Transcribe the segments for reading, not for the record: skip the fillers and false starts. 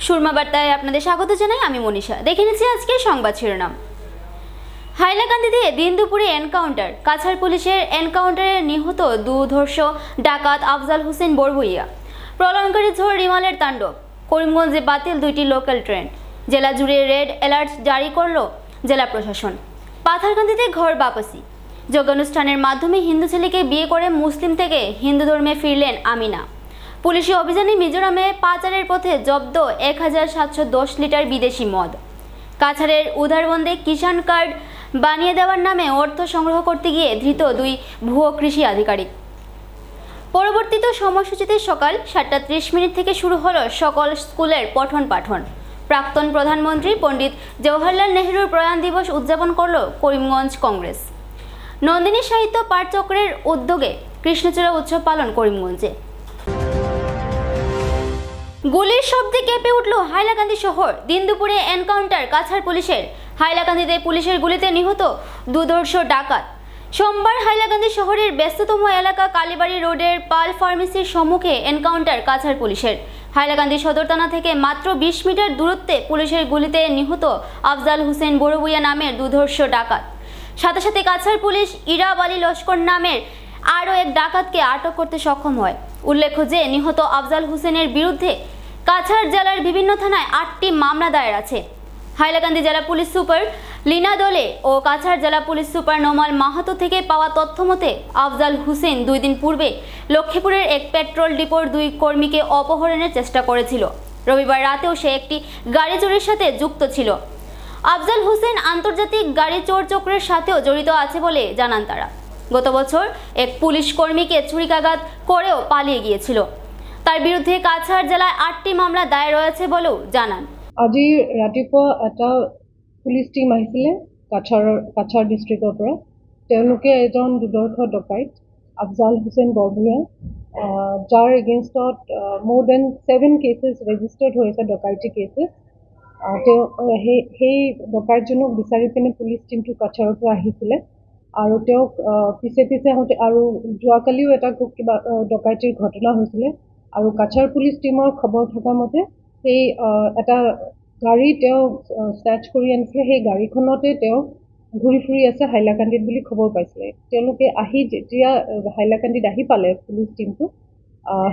সুরমা বার্তায় আপনাদের স্বাগত জানাই। আমি মনীষা। দেখে নিচ্ছি আজকের সংবাদ শিরোনাম। হাইলাকান্দিতে দিন দুপুরে এনকাউন্টার। কাছাড় পুলিশের এনকাউন্টারে নিহত দুধর্ষ ডাকাত আফজাল হোসেন বরভুইয়া। প্রলয়ঙ্কারী ঝড় রিমালের তাণ্ডব। করিমগঞ্জে বাতিল 2টি লোকাল ট্রেন। জেলা জুড়ে রেড অ্যালার্ট জারি করল জেলা প্রশাসন। পাথারকান্দিতে ঘর বাপসি। যোগানুষ্ঠানের মাধ্যমে হিন্দু ছেলেকে বিয়ে করে মুসলিম থেকে হিন্দু ধর্মে ফিরলেন আমিনা। পুলিশি অভিযানে মিজোরামে পাচারের পথে জব্দ 1710 লিটার বিদেশি মদ। কাছাড়ের উধারবন্দে কিষাণ কার্ড বানিয়ে দেওয়ার নামে অর্থ সংগ্রহ করতে গিয়ে ধৃত 2 ভুয়ো কৃষি আধিকারিক। পরবর্তীত সময়সূচিতে সকাল 7:30 থেকে শুরু হলো সকল স্কুলের পঠন পাঠন। প্রাক্তন প্রধানমন্ত্রী পণ্ডিত জওহরলাল নেহরুর প্রয়াণ দিবস উদযাপন করল করিমগঞ্জ কংগ্রেস। নন্দিনী সাহিত্য পাঠচক্রের উদ্যোগে কৃষ্ণচূড়া উৎসব পালন করিমগঞ্জে। গুলির শব্দে কেঁপে উঠল হাইলাকান্দি শহর। দিন দুপুরে এনকাউন্টার কাছাড় পুলিশের। হাইলাকান্দিতে পুলিশের গুলিতে নিহত দুধর্ষ ডাকাত। সোমবার হাইলাকান্দি শহরের ব্যস্ততম এলাকা কালীবাড়ি রোডের পাল ফার্মেসির সম্মুখে এনকাউন্টার কাছাড় পুলিশের। হাইলাকান্দি সদর থানা থেকে মাত্র 20 মিটার দূরত্বে পুলিশের গুলিতে নিহত আফজাল হোসেন বরভুইয়া নামের দুধর্ষ ডাকাত। সাথে সাথে কাছাড় পুলিশ ইরাব আলী লস্কর নামের আরও এক ডাকাতকে আটক করতে সক্ষম হয়। উল্লেখ্য যে নিহত আফজাল হোসেনের বিরুদ্ধে কাছাড় জেলার বিভিন্ন থানায় 8টি মামলা দায়ের আছে। হাইলাকান্দি জেলা পুলিশ সুপার লীনা দলে ও কাছাড় জেলা পুলিশ সুপার নোমাল মাহাতো থেকে পাওয়া তথ্য মতে আফজাল হোসেন 2 দিন পূর্বে লক্ষ্মীপুরের এক পেট্রোল ডিপোর 2 কর্মীকে অপহরণের চেষ্টা করেছিল। রবিবার রাতেও সে একটি গাড়ি চুরির সাথে যুক্ত ছিল। আফজাল হোসেন আন্তর্জাতিক গাড়ি চোর চক্রের সাথেও জড়িত আছে বলে জানান তারা। গত বছর এক পুলিশ কর্মীকে ছুরিকাঘাত করেও পালিয়ে গিয়েছিল। তার বিরুদ্ধে কাছাড় জেলায় 8টি মামলা দায়ের রয়েছে বলেও জানান। আজি ৰাতিপুৱা এটা পুলিচ টিম আহিছিলে কাছাৰ ডিষ্ট্ৰিক্টৰ পৰা। তেওঁলোকে এজন দুৰ্ধৰ্ষ ডকাইত আফজাল হোসেন বৰভুইয়া, যাৰ এগেইনষ্টত মোৰ দেন 7 কেছেছ ৰেজিষ্টাৰ্ড হৈছে, ডকাইটি কেছেছ। সেই ডকাইতজনক বিচাৰি পিনে পুলিচ টিমটো কাছাৰৰ পৰা আহিছিলে আৰু তেওঁক পিছে আহোঁতে আৰু যোৱাকালিও এটা কিবা ডকাইটিৰ ঘটনা হৈছিলে আৰু কাছাৰ পুলিচ টিমৰ খবৰ থকা মতে সেই এটা গাড়ী তেওঁ স্নেচ কৰি আনিছিলে। সেই গাড়ীখনতে তেওঁ ঘূৰি ফুৰি আছে হাইলাকান্দিত বুলি খবৰ পাইছিলে। তেওঁলোকে আহি যেতিয়া হাইলাকান্দিত আহি পালে পুলিচ টিমটো,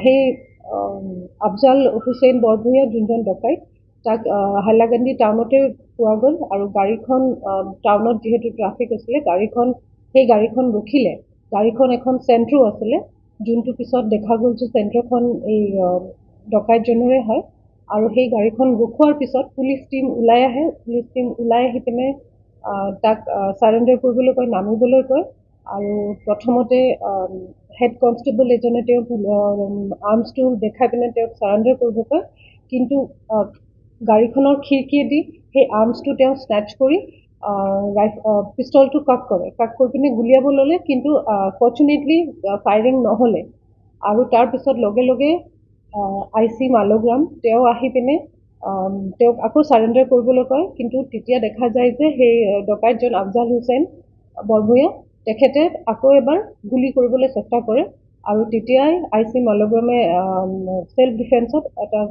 সেই আফজাল হোসেন বৰভুইয়া যোনজন ডকাইত, তাক হাইলাকান্দি টাউনতে পোৱা গ'ল আৰু গাড়ীখন টাউনত যিহেতু ট্ৰাফিক আছিলে, সেই গাড়ীখন ৰখিলে। গাড়ীখন এখন চেণ্ট্ৰো আছিলে, যোনটো পিছত দেখা গ'ল যে চেণ্ট্ৰখন এই ডকাইতজনৰে হয়। আৰু সেই গাড়ীখন ৰখোৱাৰ পিছত পুলিচ টিম ওলাই আহে। পুলিচ টিম ওলাই আহি পিনে তাক চাৰেণ্ডাৰ কৰিবলৈ কয়, নামিবলৈ কয়। আৰু প্ৰথমতে হেড কনষ্টেবল এজনে তেওঁক আৰ্মছটো দেখাই পিনে তেওঁক চাৰেণ্ডাৰ কৰিব কয়, কিন্তু গাড়ীখনৰ খিৰিকীয়েদি সেই আৰ্মছটো তেওঁ স্নেচ কৰি পিষ্টলটো কাক কৰি পিনে গুলিয়াব ল'লে, কিন্তু ফৰ্চুনেটলি ফায়াৰিং নহ'লে। আৰু তাৰপিছত লগে লগে IC মালোগ্ৰাম তেওঁ আহি পিনে তেওঁক আকৌ চাৰেণ্ডাৰ কৰিবলৈ কয়, কিন্তু তেতিয়া দেখা যায় যে সেই ডকাইতজন আফজাল হোসেন বৰভুইয়া তেখেতে আকৌ এবাৰ গুলি কৰিবলৈ চেষ্টা কৰে আৰু তেতিয়াই IC মালোগ্ৰামে ছেল্ফ ডিফেন্সত এটা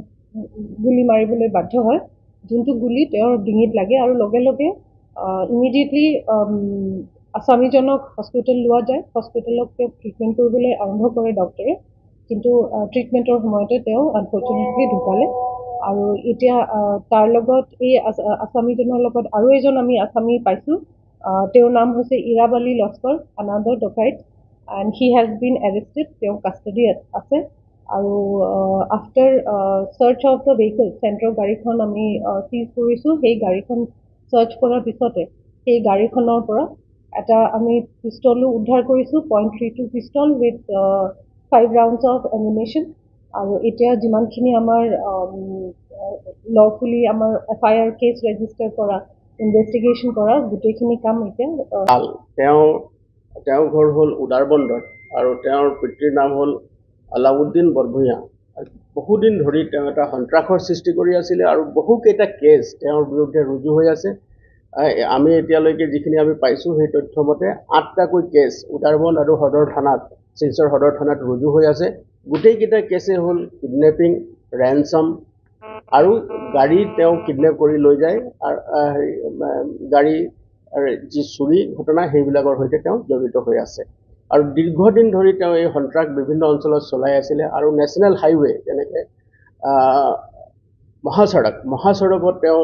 গুলি মাৰিবলৈ বাধ্য হয়, যোনটো গুলি তেওঁৰ ডিঙিত লাগে আৰু লগে লগে ইমিডিয়েটলি আছামীজনক হস্পিটেল লোৱা যায়। হস্পিটেলত তেওঁক ট্ৰিটমেণ্ট কৰিবলৈ আৰম্ভ কৰে ডক্টৰে, কিন্তু ট্ৰিটমেণ্টৰ সময়তে তেওঁ আনফৰ্চুনেটলি ঢুকালে। আৰু এতিয়া তাৰ লগত এই আছামীজনৰ লগত আৰু এজন আমি আছামী পাইছোঁ। তেওঁৰ নাম হৈছে Irab Ali Laskar, another dacoit, and he has been arrested. তেওঁ কাষ্টডিত আছে। আৰু after search of the vehicle, চেণ্ট্ৰৰ গাড়ীখন আমি চিজ কৰিছোঁ। সেই গাড়ীখন চাৰ্চ কৰাৰ পিছতে সেই গাড়ীখনৰ পৰা এটা আমি পিষ্টলো উদ্ধাৰ কৰিছোঁ, .32 পিষ্টল উইথ 5 rounds অফ এমিনেশ্যন। আৰু এতিয়া যিমানখিনি আমাৰ লফুলি আমাৰ FIR কেছ ৰেজিষ্টাৰ কৰা, ইনভেষ্টিগেশ্যন কৰা, গোটেইখিনি কাম এতিয়া তেওঁৰ ঘৰ হ'ল উদাৰবন্দত আৰু তেওঁৰ পিতৃৰ নাম হ'ল আলাউদ্দিন বৰভুইয়া। বহুদিন ধৰি তেওঁ এটা সন্ত্ৰাসৰ সৃষ্টি কৰি আছিলে আৰু বহুকেইটা কেছ তেওঁৰ বিৰুদ্ধে ৰুজু হৈ আছে। আমি এতিয়ালৈকে যিখিনি আমি পাইছোঁ সেই তথ্য মতে 8টাকৈ কেছ উদাৰবন্দ আৰু সদৰ থানাত, শিলচৰ সদৰ থানাত ৰুজু হৈ আছে। গোটেইকেইটা কেছে হ'ল কিডনেপিং, ৰেনচম, আৰু গাড়ী তেওঁ কিডনেপ কৰি লৈ যায় আৰু গাড়ী যি চুৰি ঘটনা সেইবিলাকৰ সৈতে তেওঁ জড়িত হৈ আছে আৰু দীৰ্ঘদিন ধৰি তেওঁ এই সন্ত্ৰাস বিভিন্ন অঞ্চলত চলাই আছিলে আৰু নেশ্যনেল হাইৱে যেনেকৈ মহাসড়কত তেওঁ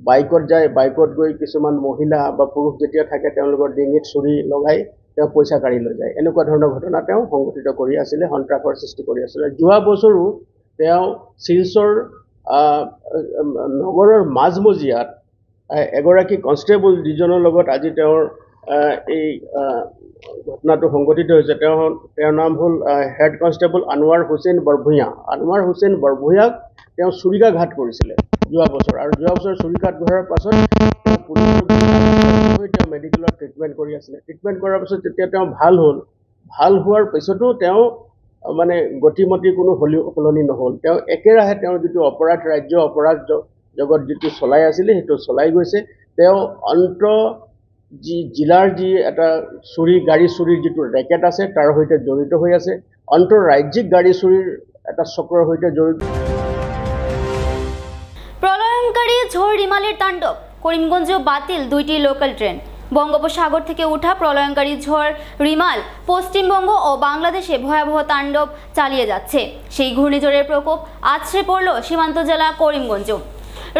বাইকত যায়, বাইকত গৈ কিছুমান মহিলা বা পুৰুষ যেতিয়া থাকে তেওঁলোকৰ ডিঙিত চুৰি লগাই তেওঁ পইচা কাঢ়ি লৈ যায়। এনেকুৱা ধৰণৰ ঘটনা তেওঁ সংঘটিত কৰি আছিলে, সন্ত্ৰাসৰ সৃষ্টি কৰি আছিলে। যোৱা বছৰো তেওঁ শিলচৰ নগৰৰ মাজমজিয়াত এগৰাকী কনষ্টেবল যিজনৰ লগত আজি তেওঁৰ এই ঘটনাটো সংঘটিত হৈছে। তেওঁৰ নাম হ'ল হেড কনষ্টেবল আনোৱাৰ হুছেইন বৰভূঞা। আনোৱাৰ হুছেইন বৰভূঞাক তেওঁ ছুৰিকাঘাত কৰিছিলে যোৱা বছৰ, আৰু যোৱা বছৰ ছুৰিকাঘাত কৰাৰ পাছত তেওঁ মেডিকেলত ট্ৰিটমেণ্ট কৰি আছিলে। ট্ৰিটমেণ্ট কৰাৰ পাছত যেতিয়া তেওঁ ভাল হোৱাৰ পিছতো তেওঁ মানে গতিমতি কোনো সলনি নহ'ল। তেওঁ একেৰাহে তেওঁ যিটো ৰাজ্য অপৰাধ জগত যিটো চলাই আছিলে সেইটো চলাই গৈছে। তেওঁ জিলাৰ যি এটা গাড়ী চুৰিৰ যিটো ৰেকেট আছে তাৰ সৈতে জড়িত হৈ আছে, ৰাজ্যিক গাড়ী চুৰিৰ এটা চক্ৰৰ সৈতে জড়িত। প্রলয়ঙ্কারী ঝড় রিমালের তাণ্ডব, করিমগঞ্জ বাতিল 2টি লোকাল ট্রেন। বঙ্গোপসাগর থেকে উঠা প্রলয়ঙ্কারী ঝড় রিমাল পশ্চিমবঙ্গ ও বাংলাদেশে ভয়াবহ তাণ্ডব চালিয়ে যাচ্ছে। সেই ঘূর্ণিঝড়ের প্রকোপ আছড়ে পড়ল সীমান্ত জেলা করিমগঞ্জ।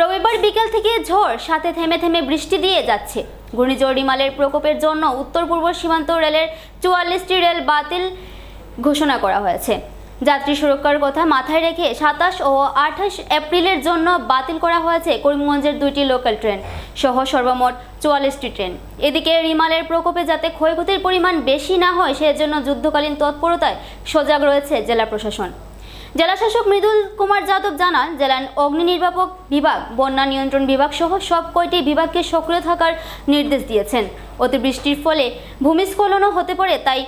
রবিবার বিকেল থেকে ঝড় সাথে থেমে থেমে বৃষ্টি দিয়ে যাচ্ছে। ঘূর্ণিঝড় রিমালের প্রকোপের জন্য উত্তর পূর্ব সীমান্ত রেলের 44টি রেল বাতিল ঘোষণা করা হয়েছে। যাত্রী সুরক্ষার কথা মাথায় রেখে 27 ও 28 এপ্রিলের জন্য বাতিল করা হয়েছে করিমগঞ্জের 2টি লোকাল ট্রেন সহ সর্বমোট 44টি ট্রেন। এদিকে রিমালের প্রকোপে যাতে ক্ষয়ক্ষতির পরিমাণ বেশি না হয় সেজন্য যুদ্ধকালীন তৎপরতায় সজাগ রয়েছে জেলা প্রশাসন। জেলা শাসক মৃদুল কুমার যাদব জানান, জেলার অগ্নি নির্বাপক বিভাগ, বন্যা নিয়ন্ত্রণ বিভাগ সহ সব কয়টি বিভাগকে সক্রিয় থাকার নির্দেশ দিয়েছেন। অতিবৃষ্টির ফলে ভূমিস্খলনও হতে পারে, তাই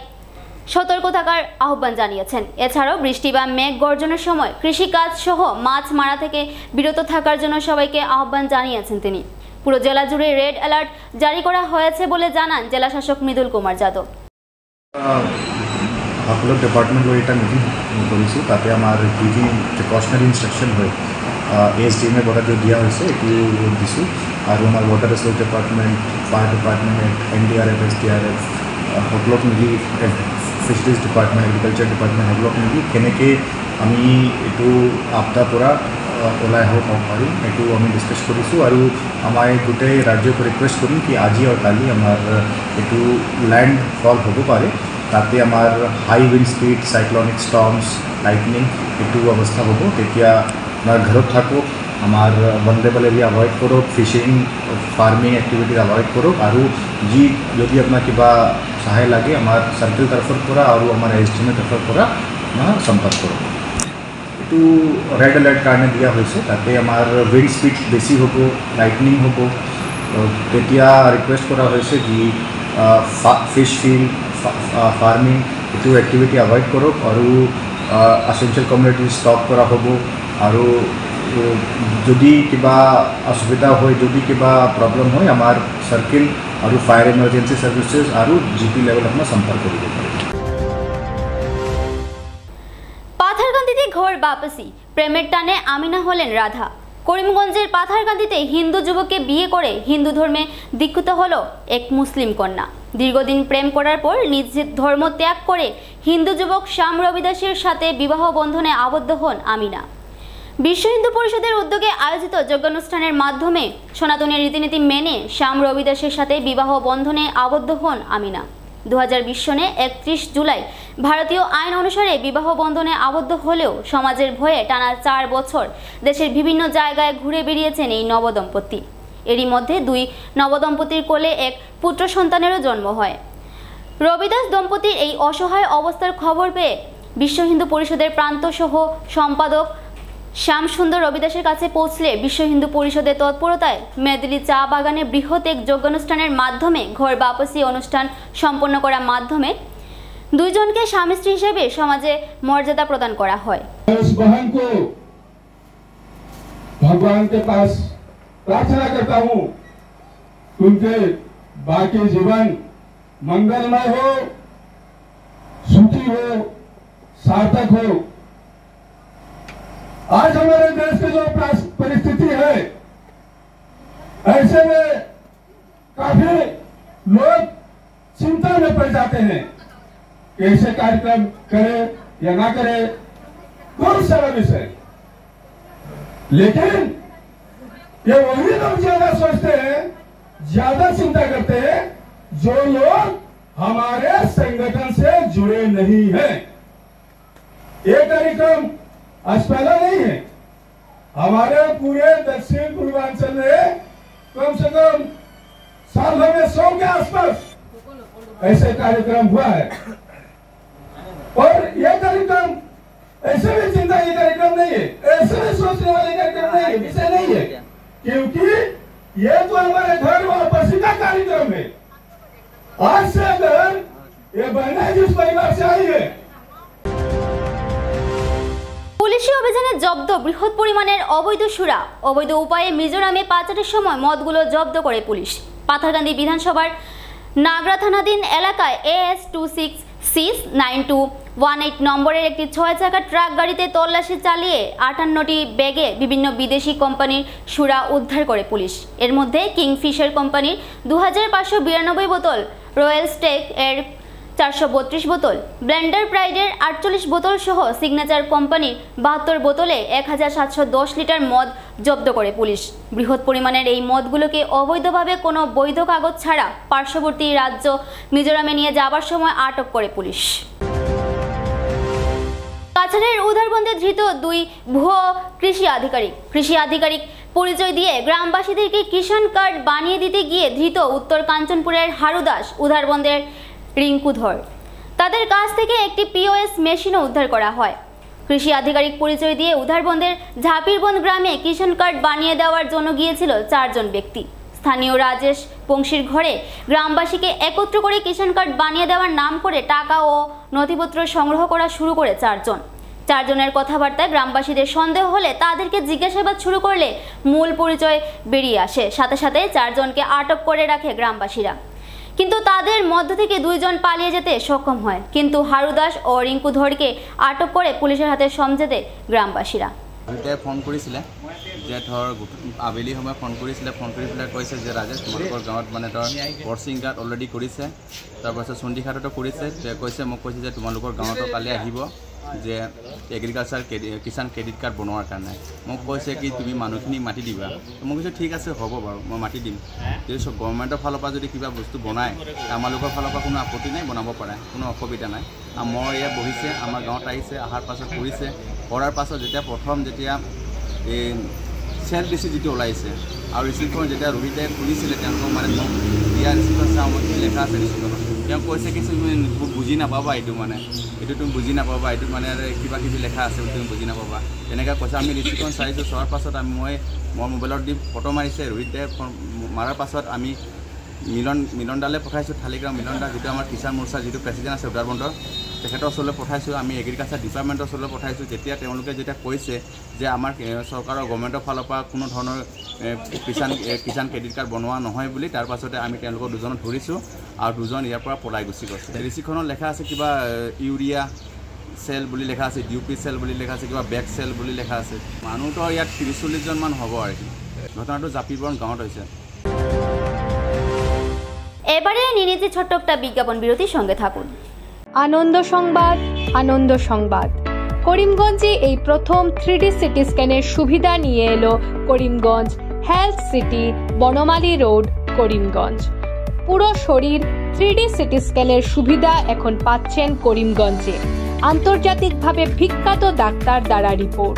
সতর্ক থাকার আহ্বান জানিয়েছেন। এছাড়াও বৃষ্টি বা মেঘ গর্জনের সময় কৃষিকাজ সহ মাছ মারা থেকে বিরত থাকার জন্য সবাইকে আহ্বান জানিয়েছেন তিনি। পুরো জেলা জুড়ে রেড অ্যালার্ট জারি করা হয়েছে বলে জানান জেলা শাসক মৃদুল কুমার যাদব। সকলো ডিপাৰ্টমেণ্ট লৈ এটা মিটিং কৰিছোঁ। তাতে আমাৰ যি যি প্ৰিকশ্যনাৰী ইনষ্ট্ৰাকশ্যন হয় ASDM পৰা যে দিয়া হৈছে এইটো দিছোঁ, আৰু আমাৰ water resource department, fire department, NDRF, SDRF সকলোক মিলি, ফিচাৰিজ ডিপাৰ্টমেণ্ট, এগ্ৰিকালচাৰ ডিপাৰ্টমেণ্ট সকলোক মিলি কেনেকৈ আমি এইটো আপদাৰ পৰা ওলাই আহিব পাৰিম এইটো আমি ডিছকাছ কৰিছোঁ। আৰু আমাৰ গোটেই ৰাজ্যক ৰিকুৱেষ্ট কৰিম কি আজি আৰু কালি আমাৰ এইটো লেণ্ডফল হ'ব পাৰে, তাতে আমাৰ high wind speed, cyclonic storms, lightning এইটো অৱস্থা হ'ব। তেতিয়া আমাৰ ঘৰত থাকক, আমাৰ vulnerable এৰিয়া এভইড কৰক, ফিচিং ফাৰ্মিং এক্টিভিটি এভইড কৰক, আৰু যি যদি আপোনাৰ কিবা সহায় লাগে আমাৰ চাৰ্কেল তৰফৰ পৰা আৰু আমাৰ ASDM তৰফৰ পৰা আমাৰ সম্পৰ্ক কৰক। এইটো ৰেড এলাৰ্ট কাৰণে দিয়া হৈছে। তাতে আমাৰ উইণ্ড স্পীড বেছি হ'ব, লাইটনিং হ'ব। তেতিয়া ৰিকুৱেষ্ট কৰা হৈছে কি ফিছ ফিল্ড, ফাৰ্মিং এইটো এক্টিভিটি এভইড কৰক, আৰু এচেঞ্চিয়েল কমিউনিটি ষ্টপ কৰা হ'ব। আৰু যদি কিবা অসুবিধা হয়, যদি কিবা প্ৰব্লেম হয়, আমাৰ চাৰ্কেল আৰু ফায়াৰ ইমাৰ্জেঞ্চি সাৰ্ভিসেস আৰু GP লেভেল আপনার সম্পর্ক কৰিব পাৰে। পাথারকান্দিতে ঘর বাপসি, প্রেমের টানে আমিনা হলেন রাধা। করিমগঞ্জের পাথারকান্দিতে হিন্দু যুবককে বিয়ে করে হিন্দু ধর্মে দীক্ষিত হলো এক মুসলিম কন্যা। দীর্ঘদিন প্রেম করার পর নিজ ধর্ম ত্যাগ করে হিন্দু যুবক শ্যাম রবিদাসের সাথে বিবাহ বন্ধনে আবদ্ধ হন আমিনা। বিশ্ব হিন্দু পরিষদের উদ্যোগে আয়োজিত যজ্ঞানুষ্ঠানের মাধ্যমে সনাতনী রীতিনীতি মেনে শ্যাম রবিদাসের সাথে বিবাহ বন্ধনে আবদ্ধ হন আমিনা। 2020 সনে 31 জুলাই ভারতীয় আইন অনুসারে বিবাহ বন্ধনে আবদ্ধ হলেও সমাজের ভয়ে টানা 4 বছর দেশের বিভিন্ন জায়গায় ঘুরে বেরিয়েছেন এই নবদম্পতি। এরই মধ্যে 2 নবদম্পতির কোলে এক পুত্র সন্তানেরও জন্ম হয়। রবিদাস দম্পতির এই অসহায় অবস্থার খবর পেয়ে বিশ্ব হিন্দু পরিষদের প্রান্ত সহ সম্পাদক শ্যাম সুন্দর রবিদাসের কাছে পৌঁছলে বিশ্ব হিন্দু পরিষদের তৎপরতায় মেদিনী চা বাগানে বৃহৎ এক যজ্ঞানুষ্ঠানের মাধ্যমে ঘর বাপসি অনুষ্ঠান সম্পন্ন করার মাধ্যমে দুইজনকে স্বামী স্ত্রী হিসেবে সমাজে মর্যাদা প্রদান করা হয়। उस बहन को भगवान के पास प्रार्थना करता हूँ उनके बाकी जीवन मंगलमय हो, सुखी हो, सार्थक हो। आज हमारे देश की जो परिस्थिति है, ऐसे में काफी लोग चिंता में पड़ जाते हैं कि ऐसे कार्यक्रम करे या ना करे, कौन सा विषय। लेकिन ये वही लोग ज्यादा सोचते हैं, ज्यादा चिंता करते हैं जो लोग हमारे संगठन से जुड़े नहीं हैं। ये कार्यक्रम आज पहला नहीं है, हमारे पूरे दक्षिण पूर्वांचल में कम से कम साल भर में 100 के आसपास ऐसे कार्यक्रम हुआ है। और यह कार्यक्रम ऐसे भी चिंता ये कार्यक्रम नहीं है, ऐसे भी सोचने वाले कार्यक्रम नहीं है, विषय नहीं है, क्योंकि ये तो हमारे घर वापसी का कार्यक्रम है। आज से अगर ये बहनें जिस परिवार से आई है, পুলিশি অভিযানে জব্দ বৃহৎ পরিমাণের অবৈধ সুরা। অবৈধ উপায়ে মিজোরামে পাচারের সময় মদগুলো জব্দ করে পুলিশ। পাথারকান্দি বিধানসভার নাগরা থানাধীন এলাকায় AS 26C9218 নম্বরের একটি 6 চাকা ট্রাক গাড়িতে তল্লাশি চালিয়ে 58টি ব্যাগে বিভিন্ন বিদেশি কোম্পানির সুরা উদ্ধার করে পুলিশ। এর মধ্যে কিংফিশার কোম্পানির 2592 বোতল, রয়্যাল স্টেক এর 432 বোতল, ব্লেন্ডার প্রাইডের 48 বোতল সহ সিগনেচার কোম্পানির 72 বোতলে 1710 লিটার মদ জব্দ করে পুলিশ। বৃহৎ পরিমাণের এই মদগুলোকে অবৈধভাবে কোনো বৈধ কাগজ ছাড়া পার্শ্ববর্তী রাজ্য মিজোরামে নিয়ে যাবার সময় আটক করে পুলিশ। কাছাড়ের উধারবন্দে ধৃত 2 ভুয়ো কৃষি আধিকারিক পরিচয় দিয়ে গ্রামবাসীদেরকে কিষাণ কার্ড বানিয়ে দিতে গিয়ে ধৃত উত্তর কাঞ্চনপুরের হারুদাস, উধারবন্দের রিঙ্কু ধর। তাদের কাছ থেকে একটি POS মেশিনও উদ্ধার করা হয়। কৃষি আধিকারিক পরিচয় দিয়ে উধারবন্দের ঝাপিরবন্দ গ্রামে কিষাণ কার্ড বানিয়ে দেওয়ার জন্য গিয়েছিল 4 জন ব্যক্তি। স্থানীয় রাজেশ বংশীর ঘরে গ্রামবাসীকে একত্র করে কিষাণ কার্ড বানিয়ে দেওয়ার নাম করে টাকা ও নথিপত্র সংগ্রহ করা শুরু করে 4 জন। 4 জনের কথাবার্তায় গ্রামবাসীদের সন্দেহ হলে তাদেরকে জিজ্ঞাসাবাদ শুরু করলে মূল পরিচয় বেরিয়ে আসে। সাথে সাথে 4 জনকে আটক করে রাখে গ্রামবাসীরা, কিন্তু তাদের মধ্য থেকে 2 জন পালিয়ে যেতে সক্ষম হয়। কিন্তু হারুদাস ও রিঙ্কু ধরকে আটক করে পুলিশের হাতে সমঝে দেয় গ্রামবাসীরা। ফোন কৰিছিলে যে ধৰ আবেলি সময় ফোন কৰিছিলে, ফোন কৰি পেলাই কৈছে যে ৰাজেশ তোমালোকৰ গাঁৱত মানে ধৰ পৰ্চিং কাৰ্ড অলৰেডি কৰিছে, তাৰপাছত চণ্ডীঘাটতো কৰিছে। কৈছে মোক কৈছে যে তোমালোকৰ গাঁৱতো কালি আহিব যে এগ্ৰিকালচাৰ কিষাণ ক্ৰেডিট কাৰ্ড বনোৱাৰ কাৰণে। মোক কৈছে কি তুমি মানুহখিনি মাতি দিবা। মই কৈছোঁ ঠিক আছে হ'ব বাৰু, মই মাতি দিম। যদি গভৰ্ণমেণ্টৰ ফালৰ পৰা যদি কিবা বস্তু বনায় আমালোকৰ ফালৰ পৰা কোনো আপত্তি নাই, বনাব পাৰে, কোনো অসুবিধা নাই। মই ইয়াত বহিছে, আমাৰ গাঁৱত আহিছে, অহাৰ পাছত কৰিছে। কৰাৰ পাছত যেতিয়া এই চেল ৰিচিপ্ট যিটো ওলাইছে আৰু ৰিচিপ্টখন যেতিয়া ৰোহিতে খুলিছিলে তেওঁলোকক মানে মোক দিয়া ৰিচিপ্টখন চাওঁ, মই কি লেখা আছে ৰিচিপ্টখনত। তেওঁ কৈছে কিছু তুমি বুজি নাপাবা, এইটো মানে এইটো তুমি বুজি নাপাবা, এইটো মানে কিবা কিবি লেখা আছে তুমি বুজি নাপাবা, তেনেকৈ কৈছে। আমি ৰিচিপ্টখন চাইছোঁ, চোৱাৰ পাছত মই মোবাইলত দি ফটো মাৰিছে। ৰোহিতে মাৰাৰ পাছত আমি মিলন দালে পঠাইছোঁ, থালিগ্ৰাম মিলন দা, যিটো আমাৰ কিষাণ মৰ্চাৰ যিটো প্ৰেচিডেণ্ট আছে উধাৰবন্দৰ, তেখেতৰ ওচৰলৈ পঠাইছোঁ। আমি এগ্ৰিকালচাৰ ডিপাৰ্টমেণ্টৰ ওচৰলৈ পঠাইছোঁ। তেওঁলোকে যেতিয়া কৈছে যে আমাৰ চৰকাৰৰ গভৰ্ণমেণ্টৰ ফালৰ পৰা কোনো ধৰণৰ কিষাণ ক্ৰেডিট কাৰ্ড বনোৱা নহয় বুলি, তাৰ পাছতে আমি তেওঁলোকক 2জনক ধৰিছোঁ আৰু 2জন ইয়াৰ পৰা পলাই গুচি গৈছে। ৰিচিপ্টখনত লেখা আছে কিবা ইউৰিয়া চেল বুলি লেখা আছে, DUP চেল বুলি লেখা আছে, কিবা বেগ চেল বুলি লেখা আছে। মানুহতো ইয়াত 30-40 জনমান হ'ব আৰু কি। ঘটনাটো জাপিবৰণ গাঁৱত হৈছে। এবারে নিয়ে নিচ্ছি ছোট্ট একটা বিজ্ঞাপন বিরতির সঙ্গে থাকুন। আনন্দ সংবাদ করিমগঞ্জে এই প্রথম 3D সিটি স্ক্যানের সুবিধা নিয়ে এলো Karimganj health city, Banmali road, Karimganj. পুরো শরীর 3D সিটি স্ক্যানের সুবিধা এখন পাচ্ছেন করিমগঞ্জে। আন্তর্জাতিকভাবে বিখ্যাত ডাক্তার দ্বারা রিপোর্ট।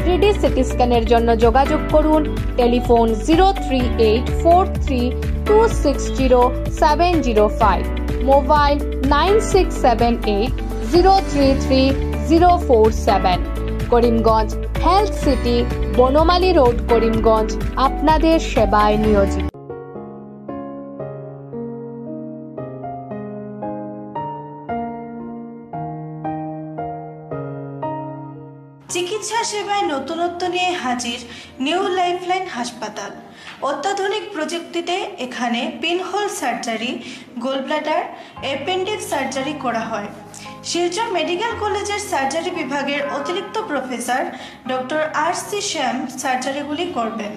3D সিটি স্ক্যানের জন্য যোগাযোগ করুন telephone 03843260705, mobile 9678033047। Karimganj health city, Banmali road, Karimganj আপনাদের সেবায় নিয়োজিত। চিকিৎসা সেবায় নতুনত্ব নিয়ে হাজির নিউ লাইফলাইন হাসপাতাল। অত্যাধুনিক প্রযুক্তিতে এখানে pinhole surgery, gallbladder, appendix surgery করা হয়। শিলচর মেডিকেল কলেজের সার্জারি বিভাগের অতিরিক্ত প্রফেসর ডক্টর RC শ্যাম সার্জারিগুলি করবেন।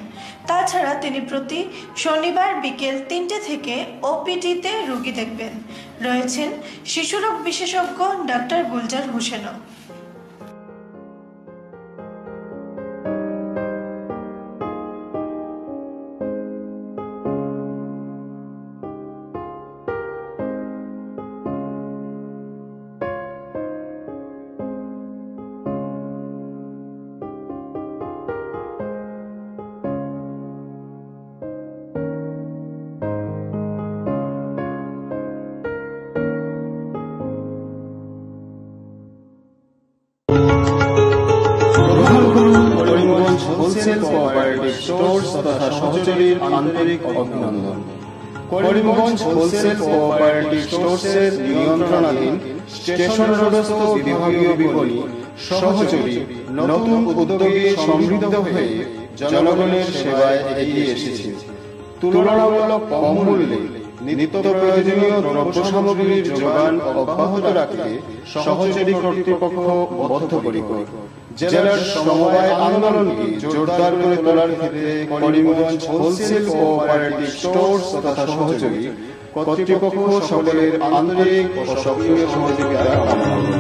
তাছাড়া তিনি প্রতি শনিবার বিকেল 3টে থেকে OPD-তে রোগী দেখবেন। রয়েছেন শিশুরোগ বিশেষজ্ঞ ডাক্তার গুলজার হোসেনও। হোলসেল কোঅপারেটিভ স্টোর্স তথা সহযোগীর আন্তরিক অভিনন্দন। করিমগঞ্জ হোলসেল কোঅপারেটিভ স্টোর্সের নিয়ন্ত্রণাধীন স্টেশন রোডস্থ বিভাগীয় বিপণী সহযোগী নতুন উদ্যোগে সমৃদ্ধ হয়ে জনগণের সেবায় এগিয়ে এসেছে। তুলনামূলক কম মূল্যে নিত্য প্রয়োজনীয় দ্রব্য সামগ্রীর যোগান অব্যাহত রাখতে সহযোগী কর্তৃপক্ষ বদ্ধপরিকর। জেলার সমবায় আন্দোলনকে জোরদার করে তোলার ক্ষেত্রে করিমগঞ্জ হোলসেল কোঅপারেটিভ স্টোর্স তথা সহযোগী কর্তৃপক্ষ সকলের আন্তরিক ও সক্রিয় সহযোগিতা কামনা করে।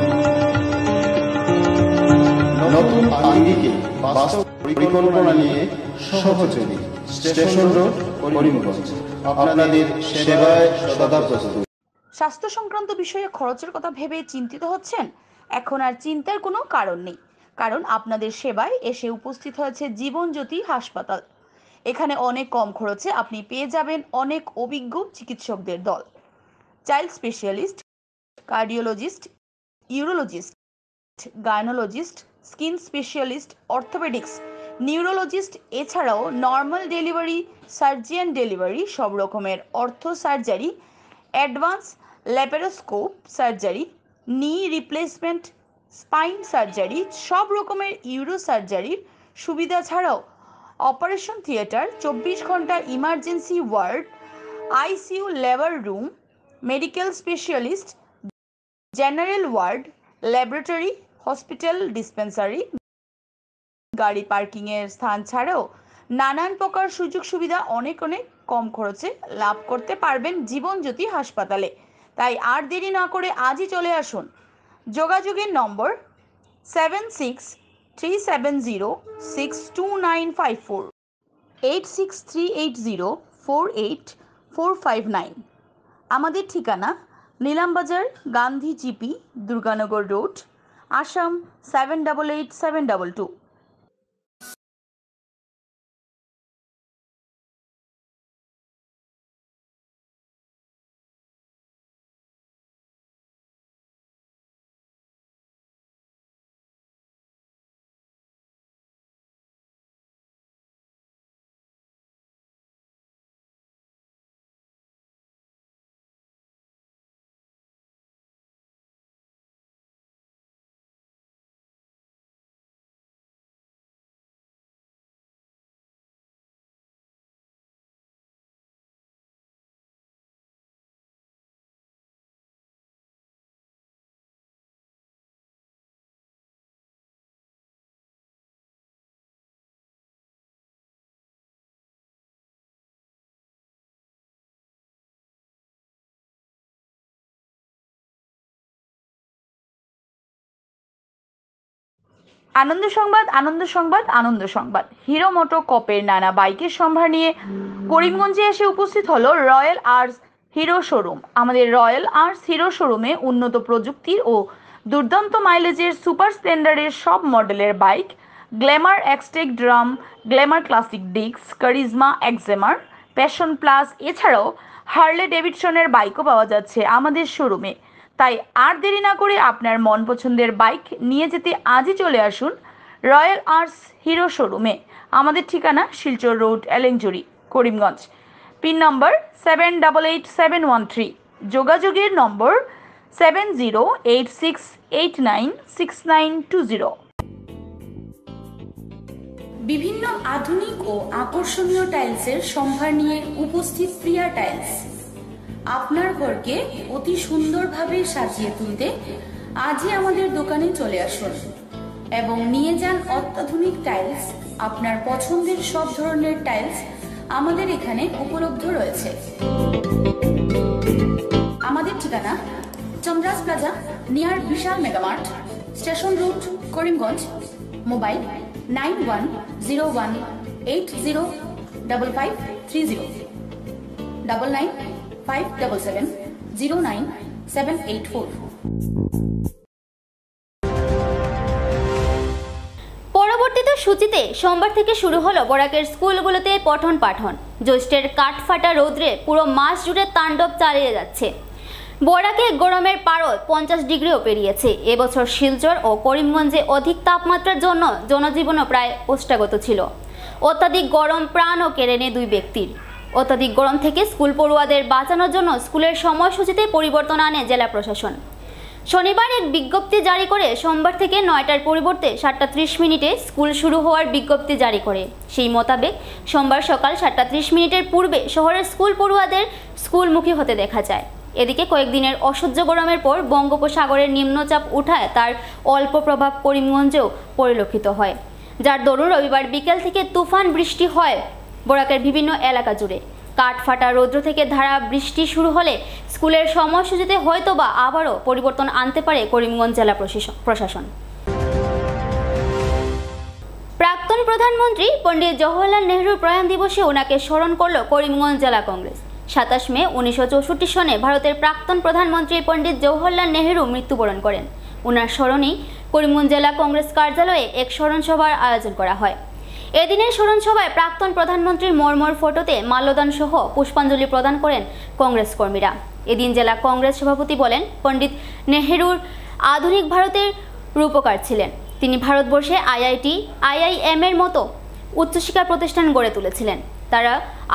নতুন আঙ্গিকে বাস্তব পরিকল্পনা নিয়ে সহযোগী স্টেশন রোড করিমগঞ্জ আপনাদের সেবায় সদা প্রস্তুত। স্বাস্থ্য সংক্রান্ত বিষয়ে খরচের কথা ভেবে চিন্তিত হচ্ছেন? এখন আর চিন্তার কোনো কারণ নেই, কারণ আপনাদের সেবায় এসে উপস্থিত হয়েছে জীবনজ্যোতি হাসপাতাল। এখানে অনেক কম খরচে আপনি পেয়ে যাবেন অনেক অভিজ্ঞ চিকিৎসকদের দল। Child specialist, cardiologist, urologist, gynecologist, skin specialist, orthopedics, neurologist, এছাড়াও নর্মাল ডেলিভারি, সার্জিয়ান ডেলিভারি, সব রকমের ortho surgery, advance laparoscope surgery, knee replacement, spine surgery, সব রকমের ইউরো সার্জারির সুবিধা ছাড়াও অপারেশন থিয়েটার, 24 ঘন্টা emergency ward, ICU labour room, medical specialist, general ward, laboratory, hospital dispensary, গাড়ি পার্কিংয়ের স্থান ছাড়াও নানান প্রকার সুযোগ সুবিধা অনেক কম খরচে লাভ করতে পারবেন জীবনজ্যোতি হাসপাতালে। তাই আর দেরি না করে আজই চলে আসুন। যোগাযোগের নম্বর 7637062954, 8638048459। আমাদের ঠিকানা নীলামবাজার, গান্ধী জিপি, দুর্গানগর রোড, আসাম 788722। আনন্দ সংবাদ, আনন্দ সংবাদ, আনন্দ সংবাদ। হিরো মোটো কপের নানা বাইকের সম্ভার নিয়ে করিমগঞ্জে এসে উপস্থিত হলো রয়্যাল আর্টস হিরো শোরুম। আমাদের রয়্যাল আর্টস হিরো শোরুমে উন্নত প্রযুক্তির ও দুর্দান্ত মাইলেজের সুপার স্প্লেন্ডারের সব মডেলের bike, Glamour Xtec drum, Glamour classic disc, Karizma XMR, Passion plus, এছাড়াও হার্লে ডেভিডসনের বাইকও পাওয়া যাচ্ছে আমাদের শোরুমে। তাই আর দেরি না করে আপনার মন পছন্দের বাইক নিয়ে যেতে আজই চলে আসুন রয়্যাল আর্টস হিরো শোরুমে। আমাদের ঠিকানা শিলচর রোড, এলেংজুরি, করিমগঞ্জ। পিন নম্বর 788713। যোগাযোগের নম্বর 7086896920। বিভিন্ন আধুনিক ও আকর্ষণীয় টাইলসের সম্ভার নিয়ে উপস্থিত প্রিয়া টাইলস। আপনার ঘরকে অতি সুন্দরভাবে সাজিয়ে তুলতে আজই আমাদের দোকানে চলে আসুন এবং নিয়ে যান অত্যাধুনিক টাইলস। আপনার পছন্দের সব ধরনের টাইলস আমাদের এখানে উপলব্ধ রয়েছে। আমাদের ঠিকানা Chandra's plaza near Vishal megamart, station road, Karimganj. Mobile 9101805530 9957709784। পরবর্তীতে সূচিতে সোমবার থেকে শুরু হলো বরাকের স্কুলগুলোতে পঠন পাঠন। জ্যৈষ্ঠের কাঠফাটা রৌদ্রে পুরো মাস জুড়ে তাণ্ডব চালিয়ে যাচ্ছে। বরাকে গরমের পারদ 50 ডিগ্রিও পেরিয়েছে। এবছর শিলচর ও করিমগঞ্জে অধিক তাপমাত্রার জন্য জনজীবনও প্রায় ওষ্ঠাগত ছিল। অত্যাধিক গরম প্রাণও কেড়ে নেয় 2 ব্যক্তির। অত্যাধিক গরম থেকে স্কুল পড়ুয়াদের বাঁচানোর জন্য স্কুলের সময়সূচিতে পরিবর্তন আনে জেলা প্রশাসন। শনিবার এক বিজ্ঞপ্তি জারি করে সোমবার থেকে 9টার পরিবর্তে 7:30 স্কুল শুরু হওয়ার বিজ্ঞপ্তি জারি করে। সেই মোতাবেক সোমবার সকাল 7:30 পূর্বে শহরের স্কুল পড়ুয়াদের স্কুলমুখী হতে দেখা যায়। এদিকে কয়েকদিনের অসহ্য গরমের পর বঙ্গোপসাগরের নিম্নচাপ উঠায় তার অল্প প্রভাব করিমগঞ্জেও পরিলক্ষিত হয়, যার দরুন রবিবার বিকেল থেকে তুফান বৃষ্টি হয় বরাকের বিভিন্ন এলাকা জুড়ে। কাঠফাটা রৌদ্র থেকে ধারা বৃষ্টি শুরু হলে স্কুলের সময়সূচিতে হয়তোবা আবারও পরিবর্তন আনতে পারে করিমগঞ্জ জেলা প্রশাসন। প্রাক্তন প্রধানমন্ত্রী পণ্ডিত জওহরলাল নেহরুর প্রয়াণ দিবসে ওনাকে স্মরণ করল করিমগঞ্জ জেলা কংগ্রেস। 27 মে 1964 সনে ভারতের প্রাক্তন প্রধানমন্ত্রী পণ্ডিত জওহরলাল নেহরু মৃত্যুবরণ করেন। ওনার স্মরণেই করিমগঞ্জ জেলা কংগ্রেস কার্যালয়ে এক স্মরণ সভার আয়োজন করা হয়। এদিনের স্মরণ সভায় প্রাক্তন প্রধানমন্ত্রীর মর্মর ফটোতে মাল্যদান সহ পুষ্পাঞ্জলি প্রদান করেন কংগ্রেস কর্মীরা। এদিন জেলা কংগ্রেস সভাপতি বলেন, পণ্ডিত নেহরুর আধুনিক ভারতের রূপকার ছিলেন। তিনি ভারতবর্ষে IIT, IIM এর মতো উচ্চশিক্ষা প্রতিষ্ঠান গড়ে তুলেছিলেন। তারা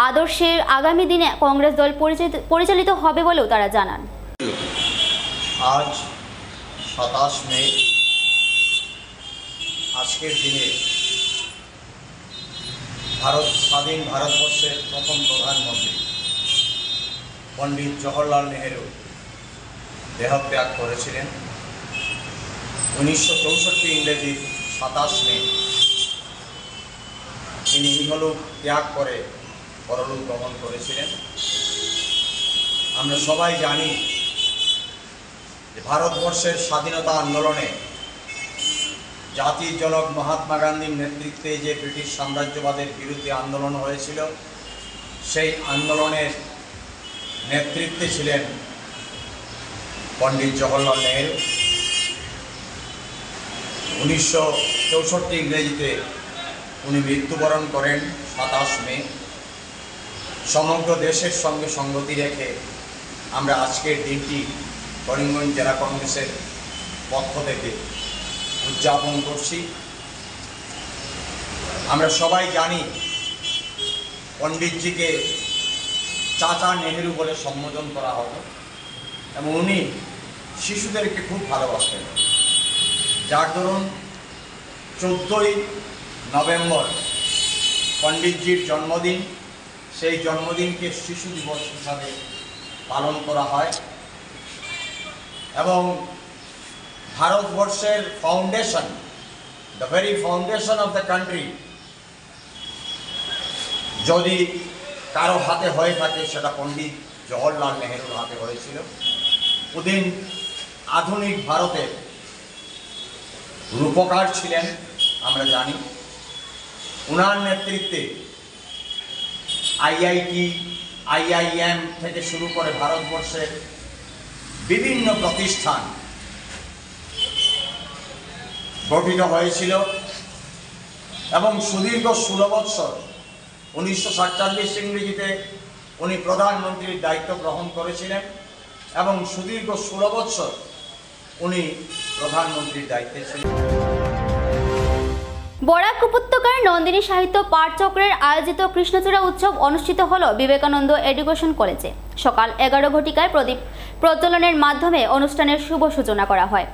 আদর্শের আগামী দিনে কংগ্রেস দল পরিচালিত হবে বলেও তারা জানান। আজ 27 মে, আজকের দিনে স্বাধীন ভারতবর্ষের প্রথম প্রধানমন্ত্রী পণ্ডিত জওহরলাল নেহরু দেহত্যাগ করেছিলেন। 1964 ইংরেজি 27 মে তিনি ইহলোক ত্যাগ করে পরলোক গমন করেছিলেন। আমরা সবাই জানি যে ভারতবর্ষের স্বাধীনতা আন্দোলনে জাতির জনক মহাত্মা গান্ধীর নেতৃত্বে যে ব্রিটিশ সাম্রাজ্যবাদের বিরুদ্ধে আন্দোলন হয়েছিল, সেই আন্দোলনের নেতৃত্বে ছিলেন পণ্ডিত জওহরলাল নেহরু। 1964 ইংরেজিতে উনি মৃত্যুবরণ করেন 27 মে। সমগ্র দেশের সঙ্গে সঙ্গতি রেখে আমরা আজকের দিনটি করিমগঞ্জ জেলা কংগ্রেসের পক্ষ থেকে উদযাপন করছি। আমরা সবাই জানি পণ্ডিতজিকে চাচা নেহেরু বলে সম্বোধন করা হতো এবং উনি শিশুদেরকে খুব ভালোবাসতেন, যার দরুন 14ই নভেম্বর পণ্ডিতজির জন্মদিন। সেই জন্মদিনকে শিশু দিবস হিসাবে পালন করা হয় এবং ভারতবর্ষের foundation, the very foundation of the country যদি কারো হাতে হয়ে থাকে, সেটা পণ্ডিত জওহরলাল নেহরুর হাতে হয়েছিল। ওদিন আধুনিক ভারতের রূপকার ছিলেন, আমরা জানি। ওনার নেতৃত্বে IIT, IIM থেকে শুরু করে ভারতবর্ষের বিভিন্ন প্রতিষ্ঠান গঠিত হয়েছিল এবং সুদীর্ঘ 16 বৎসর 1947 ইংরেজিতে উনি প্রধানমন্ত্রীর দায়িত্ব গ্রহণ করেছিলেন এবং সুদীর্ঘ 16 বৎসর উনি প্রধানমন্ত্রীর দায়িত্বে ছিলেন। বরাক উপত্যকার নন্দিনী সাহিত্য পাঠচক্রের আয়োজিত কৃষ্ণচূড়া উৎসব অনুষ্ঠিত হল বিবেকানন্দ এডুকেশন কলেজে। সকাল 11 ঘটিকায় প্রদীপ প্রজ্বলনের মাধ্যমে অনুষ্ঠানের শুভ সূচনা করা হয়।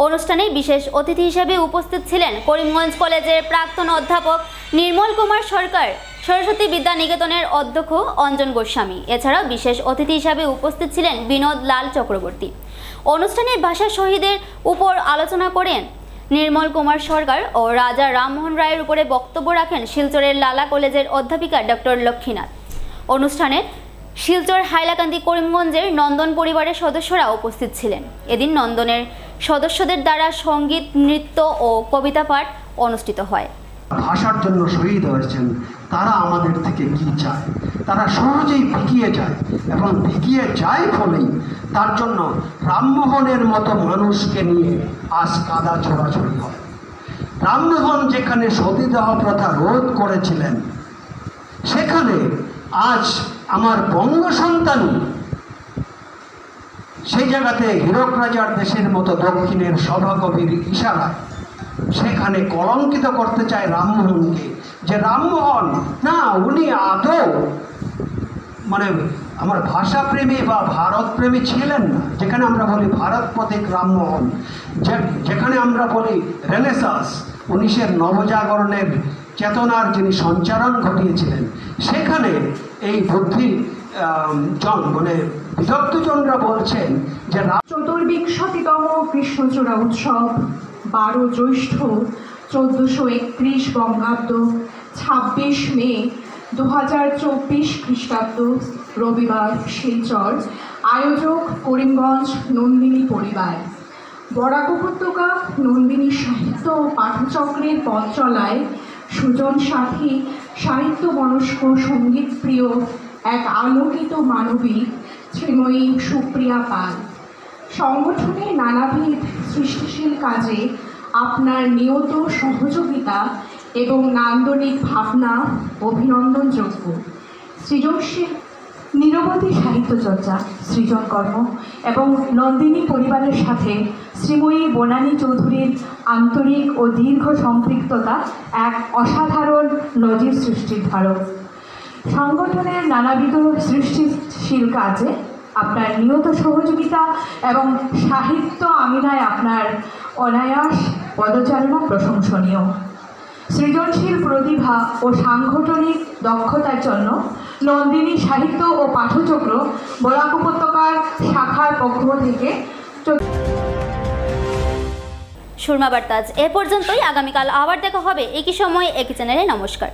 অনুষ্ঠানে বিশেষ অতিথি হিসেবে উপস্থিত ছিলেন করিমগঞ্জ কলেজের প্রাক্তন অধ্যাপক নির্মল কুমার সরকার, সরস্বতী বিদ্যা নিকেতনের অধ্যক্ষ অঞ্জন গোস্বামী। এছাড়াও বিশেষ অতিথি হিসেবে উপস্থিত ছিলেন বিনোদ লাল চক্রবর্তী। অনুষ্ঠানে ভাষা শহীদের উপর আলোচনা করেন নির্মল কুমার সরকার ও রাজা রামমোহন রায়ের উপরে বক্তব্য রাখেন শিলচরের লালা কলেজের অধ্যাপিকা ডক্টর লক্ষ্মীনাথ। অনুষ্ঠানে শিলচর হাইলাকান্দি করিমগঞ্জের নন্দন পরিবারের সদস্যরা উপস্থিত ছিলেন। এদিন নন্দনের সদস্যদের দ্বারা সঙ্গীত, নৃত্য ও কবিতা পাঠ অনুষ্ঠিত হয়। ভাষার জন্য শহীদ হয়েছেন তারা আমাদের থেকে কি চায়? তারা সহজেই বিকিয়ে যায় এবং বিকিয়ে যায় ফলেই তার জন্য রামমোহনের মতো মানুষকে নিয়ে আজ কাদা ছোড়াছড়ি হয়। রামমোহন যেখানে সতীদাহ প্রথা রোধ করেছিলেন সেখানে আজ আমার বঙ্গ সন্তান সেই জায়গাতে হীরক রাজার দেশের মতো দক্ষিণের সভাকবির ইশারায় সেখানে কলঙ্কিত করতে চায় রামমোহনকে, যে রামমোহন না, উনি আদৌ মানে আমার ভাষাপ্রেমী বা ভারতপ্রেমী ছিলেন না। যেখানে আমরা বলি ভারত প্রতীক রামমোহন, যেখানে আমরা বলি রেনেসাঁস, 1900 নবজাগরণের চেতনার যিনি সঞ্চারণ ঘটিয়েছিলেন, সেখানে এই বুদ্ধি মানে বিদগ্ধজনরা বলছেন যে চতুর্বিংশতিতম কৃষ্ণচূড়া উৎসব 12 জ্যৈষ্ঠ 1431 বঙ্গাব্দ 26 মে 2024 খ্রিস্টাব্দ রবিবার শিলচর। আয়োজক করিমগঞ্জ নন্দিনী পরিবার। বরাক উপত্যকা নন্দিনী সাহিত্য ও পাঠচক্রের পথ চলায় সুজন সাথী, সাহিত্য মনস্ক, সঙ্গীত প্রিয় এক আলোকিত মানবী শ্রীময়ী সুপ্রিয়া পাল। সংগঠনের নানাবিধ সৃষ্টিশীল কাজে আপনার নিয়ত সহযোগিতা এবং নান্দনিক ভাবনা অভিনন্দনযোগ্য। সৃজনশীল নিরবধি সাহিত্য চর্চা, সৃজনকর্ম এবং নন্দিনী পরিবারের সাথে শ্রীময়ী বনানী চৌধুরীর আন্তরিক ও দীর্ঘ সম্পৃক্ততা এক অসাধারণ নজির সৃষ্টির ধারক। সংগঠনের নানাবিধ সৃষ্টিশীল কাজে আপনার নিয়ত সহযোগিতা এবং সাহিত্য আমিনায় আপনার অনায়াস পদচারণা প্রশংসনীয়। সৃজনশীল প্রতিভা ও সাংগঠনিক দক্ষতার জন্য নন্দিনী সাহিত্য ও পাঠচক্র বরাক উপত্যকার শাখার পক্ষ থেকে সুরমা বার্তা এ পর্যন্তই। আগামীকাল আবার দেখা হবে একই সময় একই চ্যানেলে। নমস্কার।